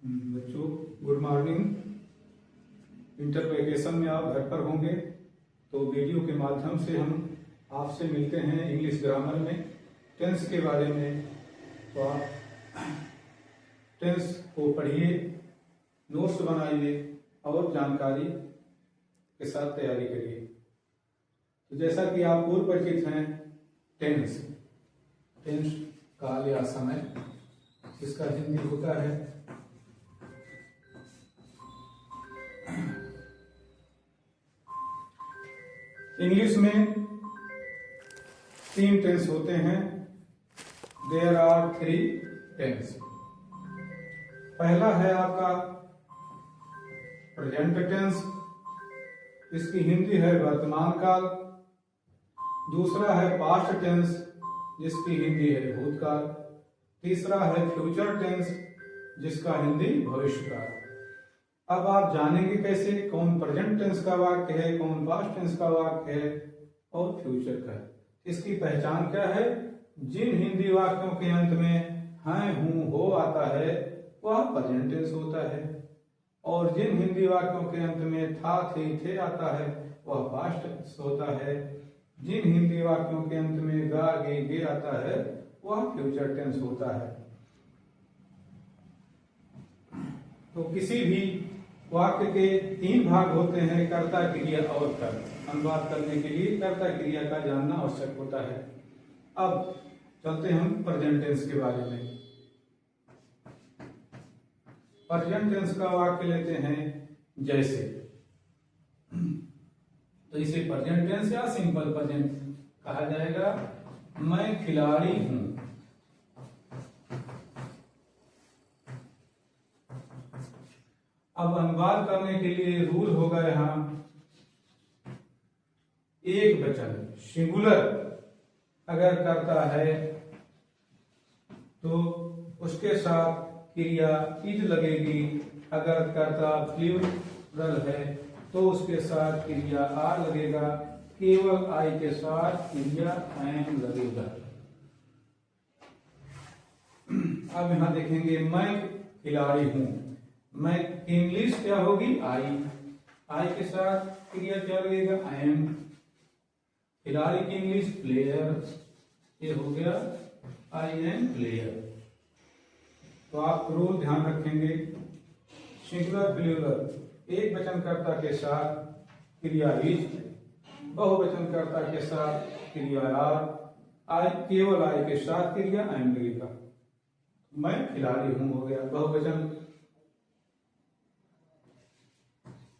बच्चों good morning. Winter vacation में आप घर पर होंगे तो वीडियो के माध्यम से हम आपसे मिलते हैं इंग्लिश ग्रामर में टेंस के बारे में। तो आप टेंस को पढ़िए, नोट्स बनाइए और जानकारी के साथ तैयारी करिए। तो जैसा कि आप पूर्व परिचित हैं, टेंस टेंस काल या समय, इसका हिंदी होता है इंग्लिश में 3 टेंस होते हैं। There are 3 tense. पहला है आपका प्रेजेंट टेंस, इसकी हिंदी है वर्तमान काल। दूसरा है पास्ट टेंस, जिसकी हिंदी है भूतकाल। तीसरा है फ्यूचर टेंस, जिसका हिंदी भविष्य काल। अब आप जानेंगे कैसे कौन प्रेजेंट टेंस का वाक्य है, कौन पास्ट टेंस का वाक्य है और फ्यूचर का है। इसकी पहचान क्या है? जिन हिंदी वाक्यों के अंत में हैं, हूं, हो आता है वह प्रेजेंट टेंस होता है, और जिन हिंदी वाक्यों के अंत में था, थे, थे आता है वह पास्ट टेंस होता है। जिन हिंदी वाक्यों के अंत में गा, गे आता है वह फ्यूचर टेंस होता है। तो किसी भी वाक्य के 3 भाग होते हैं, कर्ता, क्रिया और कर्म। अनुवाद करने के लिए कर्ता क्रिया का जानना आवश्यक होता है। अब चलते हम प्रेजेंट टेंस के बारे में। प्रेजेंट टेंस का वाक्य लेते हैं जैसे, तो इसे प्रेजेंट टेंस या सिंपल प्रेजेंट कहा जाएगा। मैं खिलाड़ी हूं। अब अनुवाद करने के लिए रूल होगा यहां एक वचन सिंगुलर अगर करता है तो उसके साथ क्रिया इज लगेगी। अगर करता प्लूरल है तो उसके साथ क्रिया आर लगेगा। केवल आई के साथ क्रिया एम लगेगा। अब यहां देखेंगे मैं खिलाड़ी हूं। मैं इंग्लिश क्या होगी? आई के साथ क्रिया क्या लगेगा? एम। खिलाड़ी की इंग्लिश प्लेयर, ये हो गया आई एम प्लेयर। तो आप रूल ध्यान रखेंगे, सिंगुलर प्लूरल एक वचनकर्ता के साथ क्रिया इज, बहुवचनकर्ता के साथ क्रिया आर, आई केवल आई के साथ क्रिया एम लगेगा। मैं खिलाड़ी हूं हो गया बहुवचन।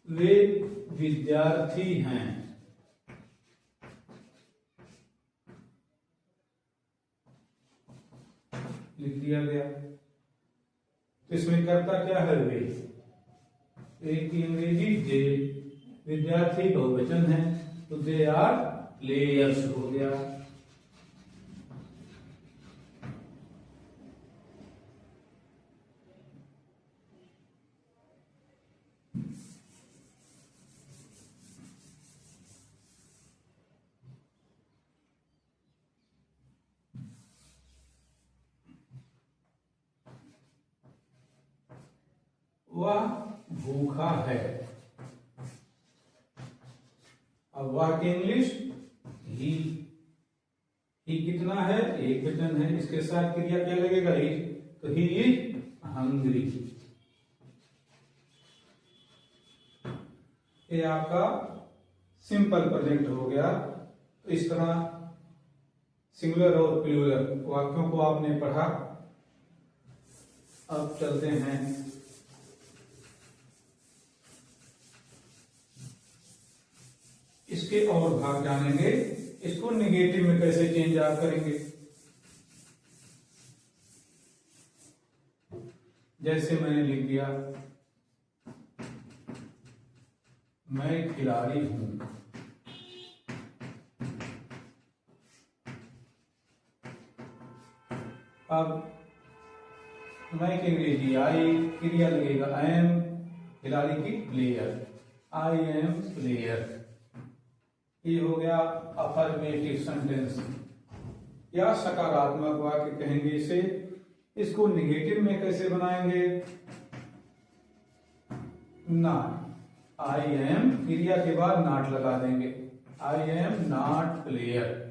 वे विद्यार्थी हैं। लिख दिया गया। तो इसमें कर्ता क्या है? वे। एक की अंग्रेजी दे, विद्यार्थी बहुवचन है तो दे आर प्लेयर्स हो गया। वह भूखा है। अब वह की इंग्लिश ही कितना है? एक वचन है, इसके साथ क्रिया क्या लगेगा? ही। तो ही इज हंग्री। ये आपका सिंपल प्रेजेंट हो गया। तो इस तरह सिंगुलर और प्लूरल वाक्यों को आपने पढ़ा। अब चलते हैं इसके और भाग जानेंगे। इसको निगेटिव में कैसे चेंज आप करेंगे। जैसे मैंने लिख दिया मैं खिलाड़ी हूं। अब मैं की अंग्रेजी आई, क्रिया लगेगा एम, खिलाड़ी की प्लेयर, आई एम प्लेयर। ये हो गया अफर्मेटिव सेंटेंस या सकारात्मक वाक्य कहेंगे इसे। इसको निगेटिव में कैसे बनाएंगे? नॉट। आई एम क्रिया के बाद नॉट लगा देंगे, आई एम नॉट प्लेयर।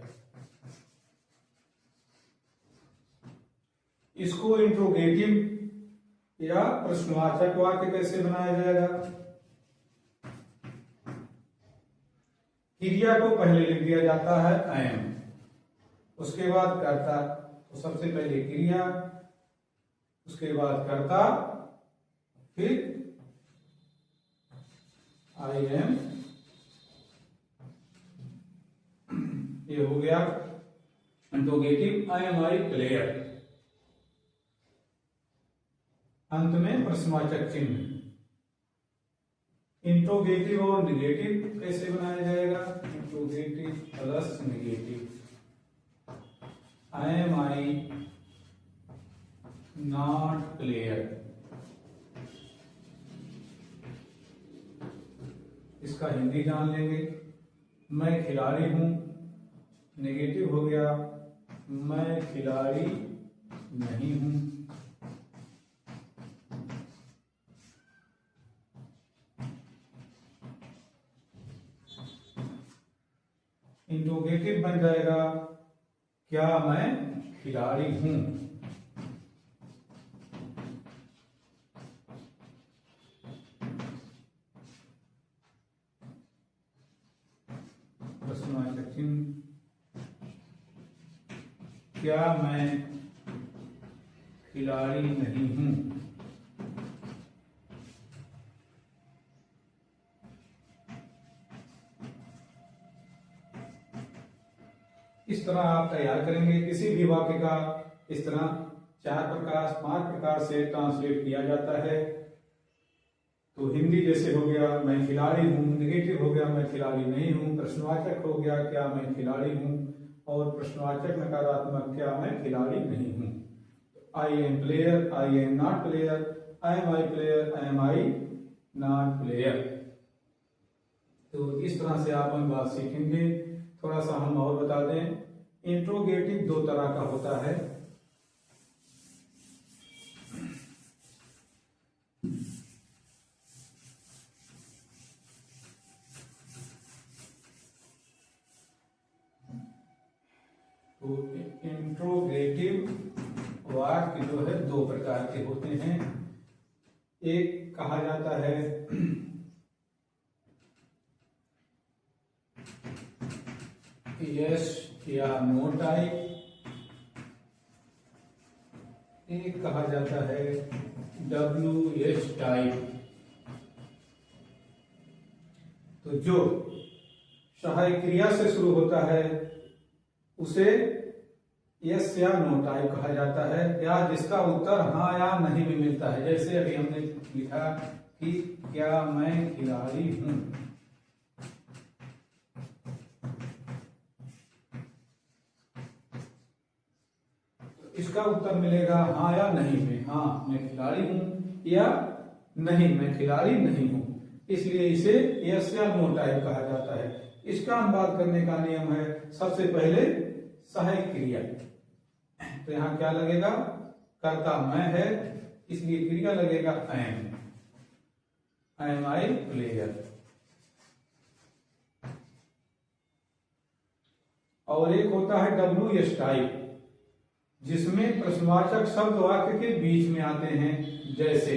इसको इंट्रोगेटिव या प्रश्नवाचक वाक्य कैसे बनाया जाएगा? क्रिया को पहले लिख दिया जाता है आई एम, उसके बाद कर्ता, तो सबसे पहले क्रिया, उसके बाद कर्ता, फिर आई एम, ये हो गया interrogative I am I player. अंत में प्रश्नवाचक चिन्ह। इंट्रोगेटिव और निगेटिव कैसे बनाया जाएगा? Interrogative plus negative, I am I not player. इसका हिंदी जान लेंगे, मैं खिलाड़ी हूं, नेगेटिव हो गया मैं खिलाड़ी नहीं हूं। इंट्रोगेटिव बन जाएगा क्या मैं खिलाड़ी हूं। प्रश्नवाचक चिन्ह, क्या मैं खिलाड़ी नहीं हूं। इस तरह आप तैयार करेंगे। किसी भी वाक्य का इस तरह 4 प्रकार से ट्रांसलेट किया जाता है। तो हिंदी जैसे हो गया मैं खिलाड़ी हूं, नेगेटिव हो गया मैं खिलाड़ी नहीं हूं, प्रश्नवाचक हो गया क्या मैं खिलाड़ी हूं, और प्रश्नवाचक नकारात्मक क्या मैं खिलाड़ी नहीं हूं। I am player, I am not player, I am I player, I am I not player. तो इस तरह से आप हम बात सीखेंगे। थोड़ा सा हम और बता दें, इंट्रोगेटिव 2 तरह का होता है। तो इंट्रोगेटिव वाक्य जो है 2 प्रकार के होते हैं। एक कहा जाता है यस या नो टाइप, एक कहा जाता है WH टाइप। तो जो सहायक क्रिया से शुरू होता है उसे यस या नो टाइप कहा जाता है, या जिसका उत्तर हाँ या नहीं भी मिलता है। जैसे अभी हमने लिखा कि क्या मैं खिलाड़ी हूं, इसका उत्तर मिलेगा हाँ या नहीं में। हाँ मैं खिलाड़ी हूं या नहीं मैं खिलाड़ी नहीं हूं, इसलिए इसे यस या नो टाइप कहा जाता है। इसका अनुवाद करने का नियम है सबसे पहले सहायक क्रिया। तो यहां क्या लगेगा? कर्ता मैं है, इसलिए क्रिया लगेगा आई एम आई प्लेयर। और एक होता है WH टाइप, जिसमें प्रश्नवाचक शब्द वाक्य के बीच में आते हैं। जैसे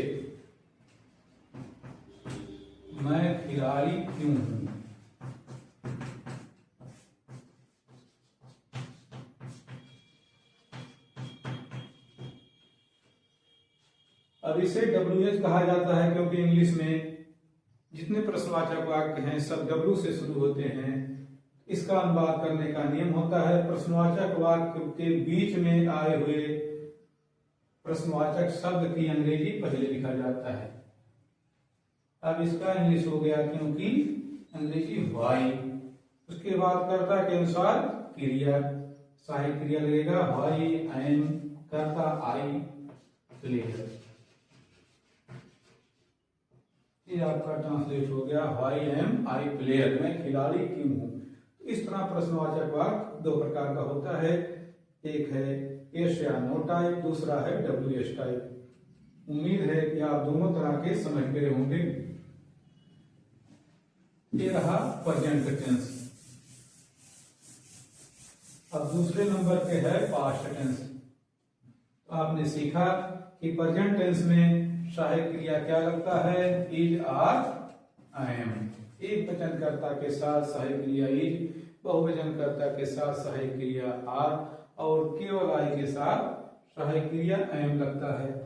मैं खिलाड़ी क्यों हूं, अब इसे WH कहा जाता है क्योंकि इंग्लिश में जितने प्रश्नवाचक वाक्य हैं सब W से शुरू होते हैं। इसका अनुवाद करने का नियम होता है प्रश्नवाचक वाक्य के बीच में आए हुए प्रश्नवाचक शब्द की अंग्रेजी पहले लिखा जाता है। अब इसका इंग्लिश हो गया क्योंकि अंग्रेजी वाई, उसके बाद कर्ता के अनुसार क्रिया, सहायक क्रिया लगेगा वाई एम, कर्ता आई प्लेयर। ये आपका ट्रांसलेट हो गया वाई एम आई प्लेयर, मैं खिलाड़ी क्यों हूं। इस तरह प्रश्नवाचक वाक्य 2 प्रकार का होता है, एक है यस या नो टाइप, दूसरा है WH टाइप। उम्मीद है कि आप दोनों तरह के समझ गए होंगे। ये रहा प्रेजेंट टेंस। अब दूसरे नंबर पे है पास्ट टेंस। तो आपने सीखा कि प्रेजेंट टेंस में सहायक क्रिया क्या लगता है, इज, आर, आई एम। एक वचनकर्ता के साथ सहायक क्रिया इज, बहुवचनकर्ता के साथ सहायक क्रिया आर, और केवल आई के साथ सहायक क्रिया एम लगता है।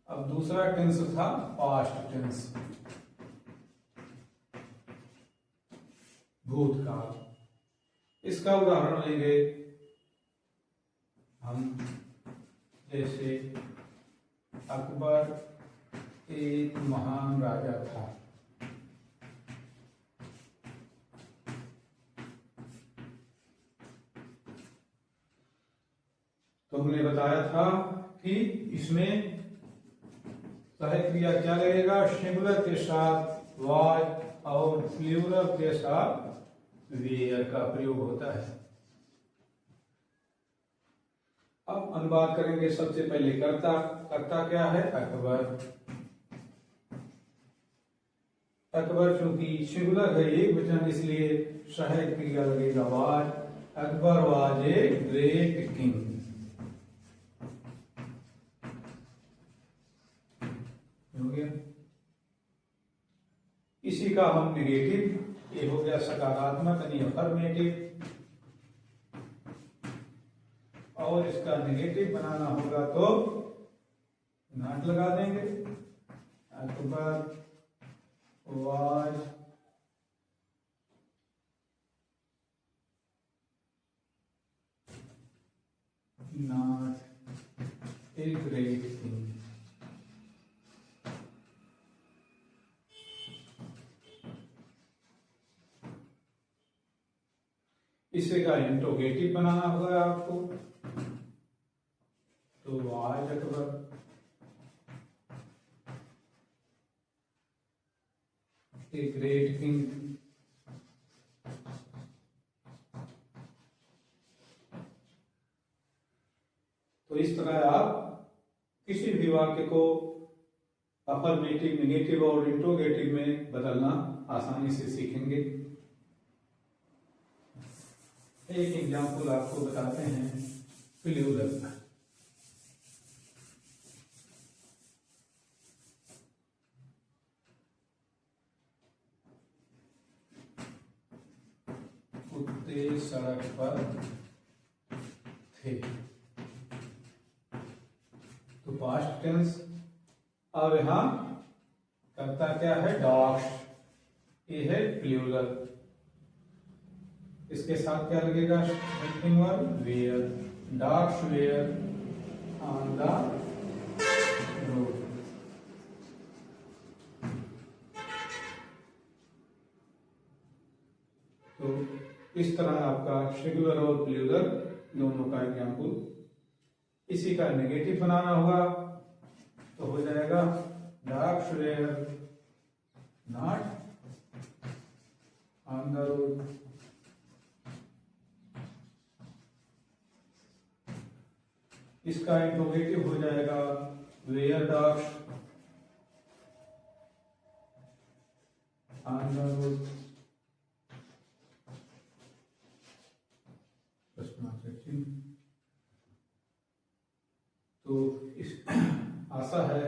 अब दूसरा टेंस था पास्ट टेंस, भूतकाल। इसका उदाहरण लेंगे हम, जैसे अकबर एक महान राजा था। तो हमने बताया था कि इसमें सहायक क्रिया क्या लगेगा, सिंगुलर के साथ वाज और प्लूरल के साथ वेयर का प्रयोग होता है। अब अनुवाद करेंगे। सबसे पहले कर्ता। कर्ता क्या है, अकबर। अकबर चूंकि सिंगुलर है, एक वचन, इसलिए सहायक क्रिया लगेगा was. Akbar was a great king. हो गया। इसी का हम नेगेटिव, ये हो गया सकारात्मक यानी अफर्मेटिव, और इसका नेगेटिव बनाना होगा तो नॉट लगा देंगे। Akbar was not a great king. इसे का इंट्रोगेटिव बनाना होगा आपको, तो आज अकबर ए ग्रेट किंग। तो इस तरह आप किसी भी वाक्य को अफर्मेटिव, नेगेटिव और इंट्रोगेटिव में बदलना आसानी से सीखेंगे। एक एग्जाम्पल आपको बताते हैं, प्लूरल। कुत्ते सड़क पर थे, तो पास्ट टेंस। अब यहां कर्ता क्या है, डॉग्स। ये है प्लूरल। इसके साथ क्या लगेगा, helping verb were. Dogs were on the road. तो इस तरह आपका सिंगुलर और प्लूरल दोनों का एग्जाम्पल। इसी का नेगेटिव बनाना होगा तो हो जाएगा dogs were not on the road. इसका इंट्रोगेटिव हो जाएगा were dogs on the road. तो इस आशा है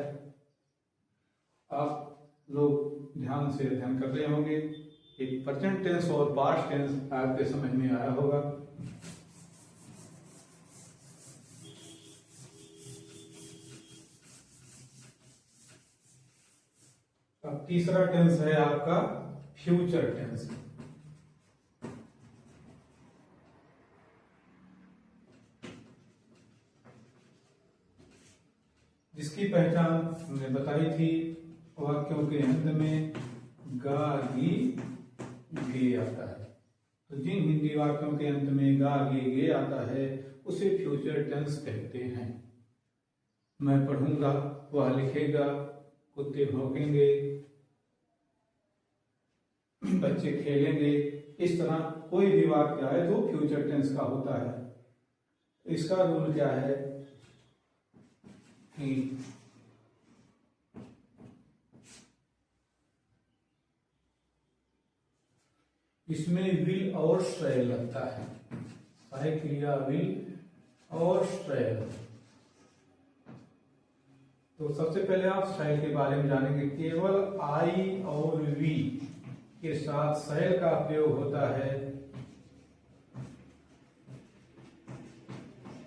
आप लोग ध्यान से अध्ययन कर रहे होंगे। एक प्रेजेंट टेंस और पास्ट टेंस आपके समझ में आया होगा। अब तीसरा टेंस है आपका फ्यूचर टेंस। जिसकी पहचान हमने बताई थी, वाक्यों के अंत में गा गी गे आता है। तो जिन हिंदी वाक्यों के अंत में गा गे गे आता है उसे फ्यूचर टेंस कहते हैं। मैं पढ़ूंगा, वह लिखेगा, कुत्ते भौंकेंगे, बच्चे खेलेंगे, इस तरह कोई भी वाक्य आए तो फ्यूचर टेंस का होता है। इसका रूल क्या है कि इसमें विल और श्रेय लगता है, सहायक क्रिया विल और श्रेय। तो सबसे पहले आप शैल के बारे में जानेंगे। केवल आई और वी के साथ शैल का प्रयोग होता है,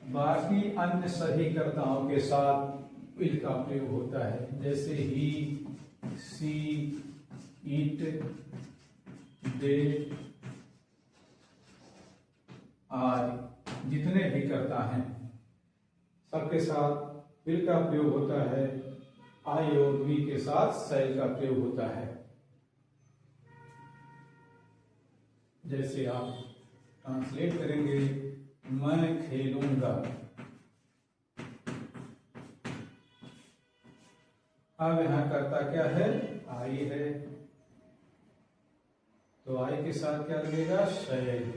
बाकी अन्य सभी कर्ताओं के साथ विल का प्रयोग होता है। जैसे ही, सी, इट, दे, आई, जितने भी कर्ता हैं सबके साथ विल का प्रयोग होता है। आई और वी के साथ शैल का प्रयोग होता है। जैसे आप ट्रांसलेट करेंगे, मैं खेलूंगा। अब यहां कर्ता क्या है? आई है, तो आई के साथ क्या लगेगा? शैल।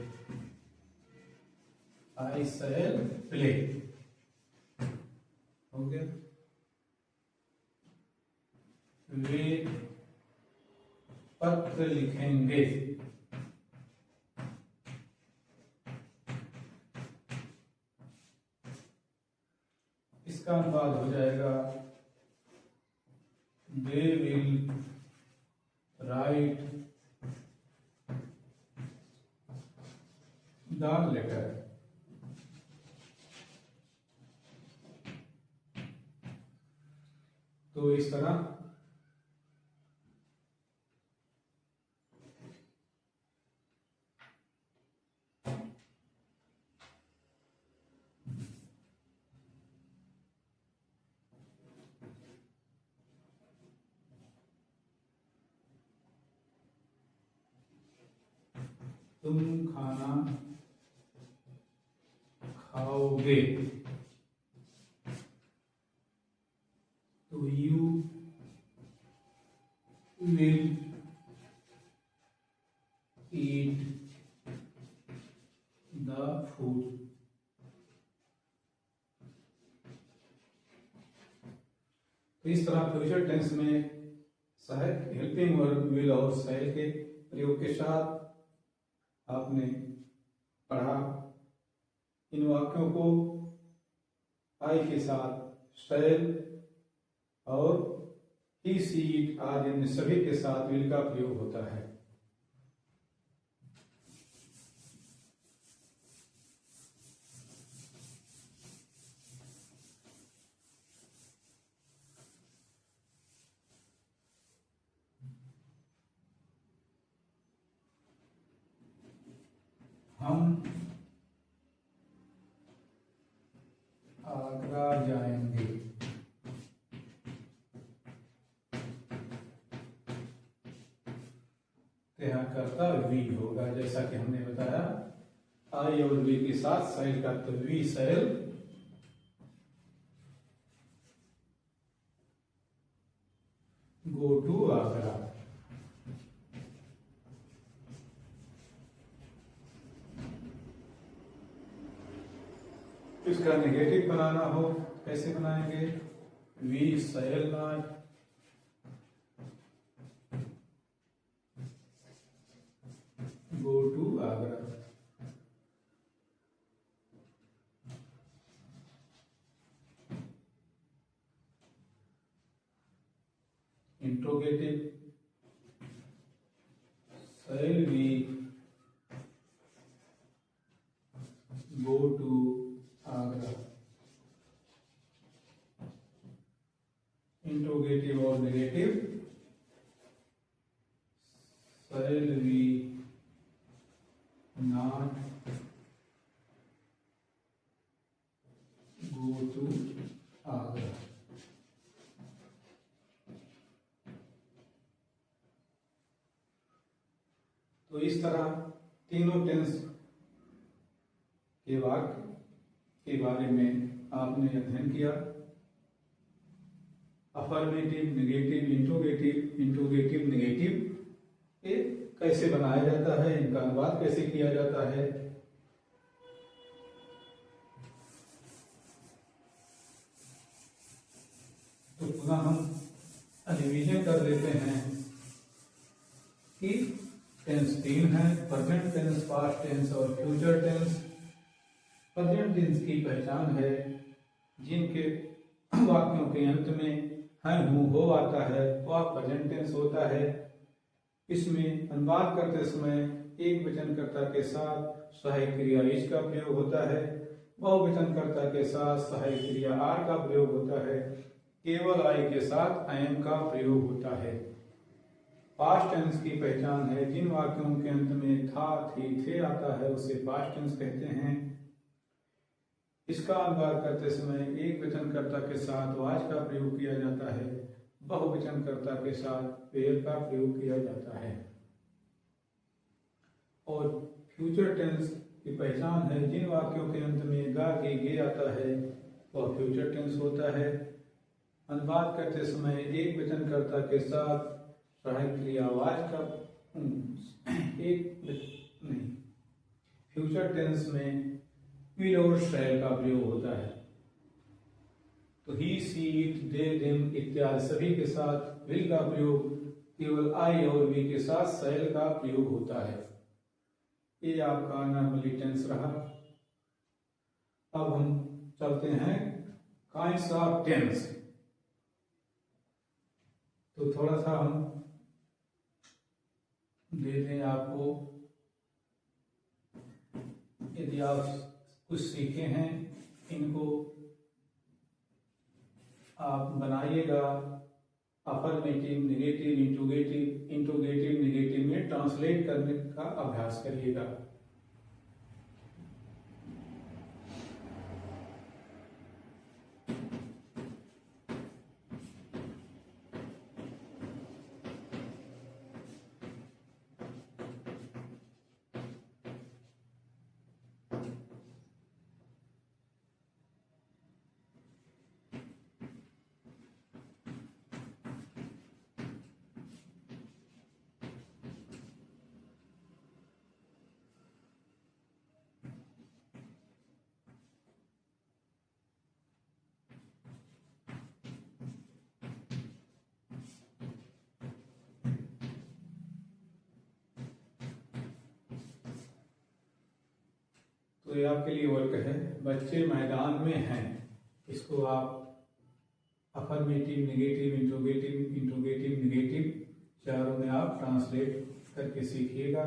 आई शैल प्ले, हो गया। वे पत्र लिखेंगे, इसका अनुवाद हो जाएगा they will write the letter. तो इस तरह तुम खाना खाओगे, तो you will eat the food. तो इस तरह फ्यूचर टेंस में सहायक हेल्पिंग वर्ब विल और शैल के प्रयोग के साथ आपने पढ़ा। इन वाक्यों को आई के साथ शैल और ही, सी, इट आदि इन सभी के साथ विल का प्रयोग होता है। हम आगरा जाएंगे, यहाँ करता वी होगा। जैसा कि हमने बताया, आई और वी के साथ शैल का, तो we shall go to Agra. इसका नेगेटिव बनाना हो, कैसे बनाएंगे? We shall not go to Agra. Interrogative, shall we go to Agra. Interrogative और negative, shall we not go to Agra. तो इस तरह तीनों टेंस के वाक्य के बारे में आपने अध्ययन किया। Affirmative, negative, interrogative, interrogative, negative, ये कैसे बनाया जाता है, इनका अनुवाद कैसे किया जाता है। तो पुनः हम रिवीजन कर लेते हैं कि टेंस तीन हैं, प्रेजेंट टेंस, पास्ट टेंस और फ्यूचर टेंस। प्रेजेंट टेंस की पहचान है जिनके वाक्यों के अंत में है, हूँ, हो आता है, वह प्रेजेंट टेंस होता है। इसमें अनुवाद करते समय एक वचनकर्ता के साथ सहायक क्रिया इज का प्रयोग होता है, बहुवचनकर्ता के साथ सहायक क्रिया आर का प्रयोग होता है, केवल आई के साथ एम का प्रयोग होता है। पास्ट टेंस की पहचान है जिन वाक्यों के अंत में था, थी, थे आता है उसे पास्ट टेंस कहते हैं। इसका अनुवाद करते समय एक वचनकर्ता के साथ वाज का प्रयोग किया जाता है, बहुवचनकर्ता के साथ वेर का प्रयोग किया जाता है। और फ्यूचर टेंस की पहचान है जिन वाक्यों के अंत में गा के गे आता है वह फ्यूचर टेंस होता है। अनुवाद करते समय एक वचनकर्ता के साथ सहायक क्रिया वाज का फ्यूचर टेंस में विल और शैल का प्रयोग होता है। तो ही, सी, इट, दे, देम इत्यादि सभी के साथ विल का प्रयोग, केवल आई और वी के साथ शैल का प्रयोग होता है। ये आपका नॉर्मली टेंस रहा। अब हम चलते हैं काइंड्स ऑफ टेंस। तो थोड़ा सा हम दे दें आपको, यदि आप कुछ सीखे हैं इनको आप बनाइएगा, अफर्मेटिव, नेगेटिव, इंट्रोगेटिव, नेगेटिव में ट्रांसलेट करने का अभ्यास करिएगा। तो ये आपके लिए वर्क है, बच्चे मैदान में हैं। इसको आप अफर्मेटिव, नेगेटिव, इंट्रोगेटिव, नेगेटिव चारों में आप ट्रांसलेट करके सीखिएगा।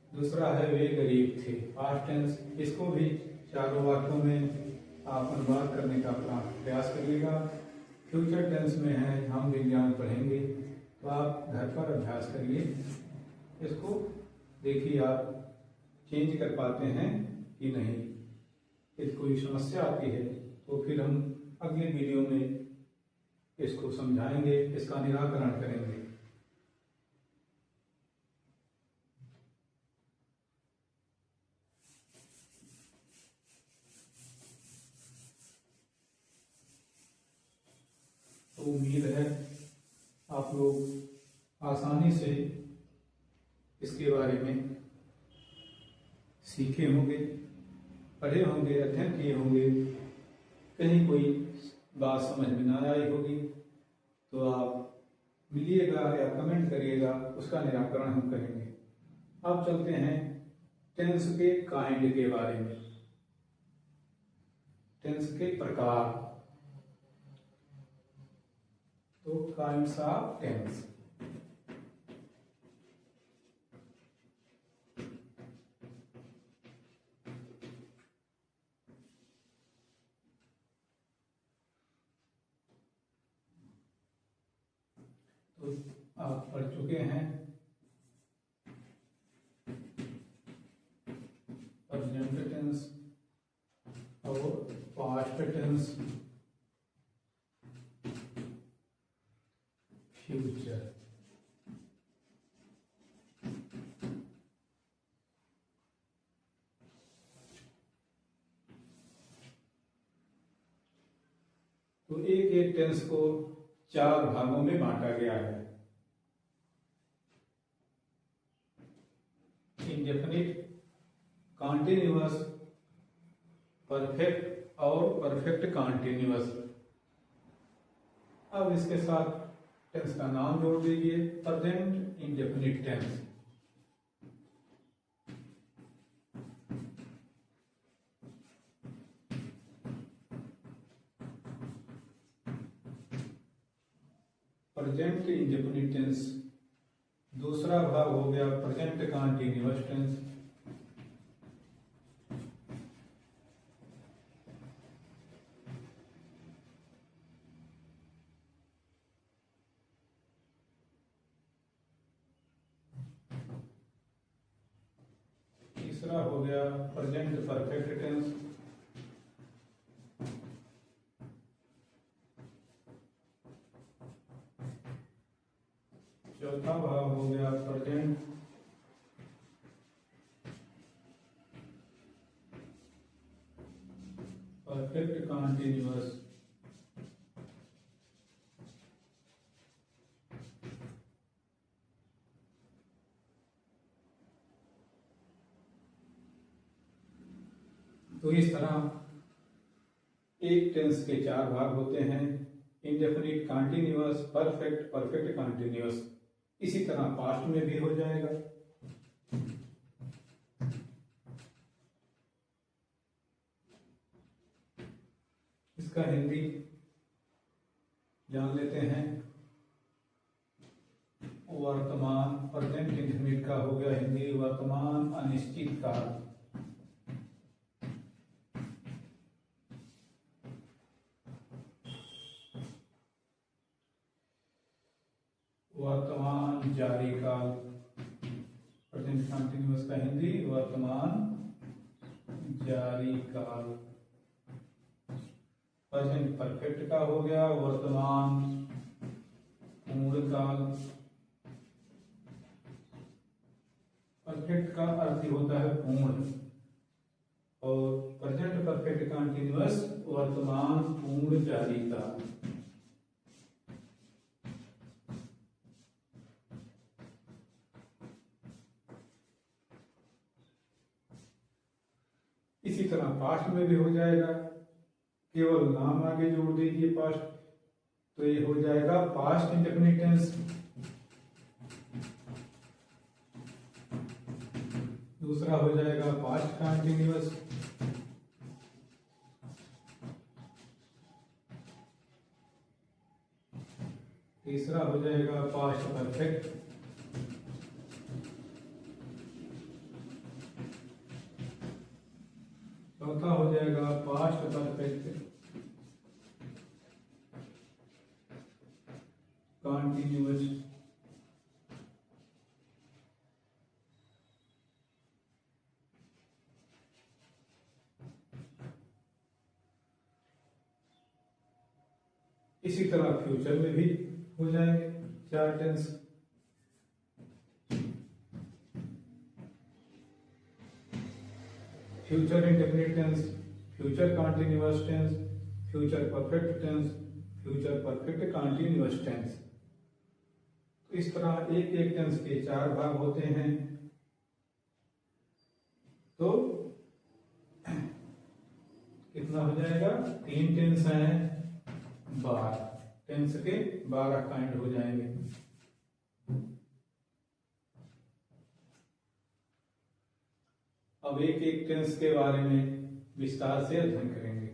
दूसरा है वे गरीब थे, पास्ट टेंस। इसको भी चारों वाक्यों में आप अनुवाद करने का प्रयास करिएगा। फ्यूचर टेंस में है, हम विज्ञान पढ़ेंगे, तो आप घर पर अभ्यास करिए। इसको देखिए आप चेंज कर पाते हैं कि नहीं। यदि कोई समस्या आती है तो फिर हम अगले वीडियो में इसको समझाएंगे, इसका निराकरण करेंगे। तो उम्मीद है आप लोग आसानी से इसके बारे में सीखे होंगे, पढ़े होंगे, अध्ययन किए होंगे। कहीं कोई बात समझ में ना आई होगी तो आप मिलिएगा या कमेंट करिएगा, उसका निराकरण हम करेंगे। अब चलते हैं टेंस के काइंड के बारे में, टेंस के प्रकार। तो काइंड्स ऑफ टेंस। तो आप पढ़ चुके हैं प्रेजेंट टेंस और पास्ट टेंस, फ्यूचर। तो एक एक टेंस को चार भागों में बांटा गया है। इंडेफिनिट, कॉन्टिन्यूअस, परफेक्ट और परफेक्ट कॉन्टिन्यूअस। अब इसके साथ टेंस का नाम जोड़ दीजिए, present indefinite tense. Present indefinite tense. दूसरा भाग हो गया प्रेजेंट कंटीन्यूअस टेंस। तीसरा हो गया प्रेजेंट परफेक्ट टेंस। चौथा भाग हो गया प्रेजेंट परफेक्ट कंटीन्यूअस। तो इस तरह एक टेंस के चार भाग होते हैं, indefinite, continuous, perfect, perfect continuous. इसी तरह पास्ट में भी हो जाएगा। इसका हिंदी जान लेते हैं। वर्तमान प्रेजेंट इंडेफिनिट का हो गया हिंदी वर्तमान अनिश्चित काल। वर्तमान जारी काल। प्रेजेंट कंटीन्यूअस का हिंदी वर्तमान जारी काल। प्रेजेंट परफेक्ट का हो गया वर्तमान पूर्ण काल। परफेक्ट का अर्थ होता है पूर्ण, और प्रेजेंट परफेक्ट कंटीन्यूअस वर्तमान पूर्ण जारी काल। इसी तरह पास्ट में भी हो जाएगा, केवल नाम आगे जोड़ दीजिए पास्ट, तो ये हो जाएगा पास्ट इंडेफिनिट टेंस। दूसरा हो जाएगा पास्ट कंटीन्यूअस। तीसरा हो जाएगा पास्ट परफेक्ट। चौथा हो जाएगा पास्ट परफेक्ट कंटीन्यूअस। इसी तरह फ्यूचर में भी हो जाएंगे चार tense. Future indefinite tense, future continuous tense, future perfect tense, future perfect continuous tense. तो इस तरह एक एक टेंस के चार भाग होते हैं। तो कितना हो जाएगा? तीन टेंस हैं, 12 टेंस के 12 काइंड हो जाएंगे। अब एक एक टेंस के बारे में विस्तार से अध्ययन करेंगे।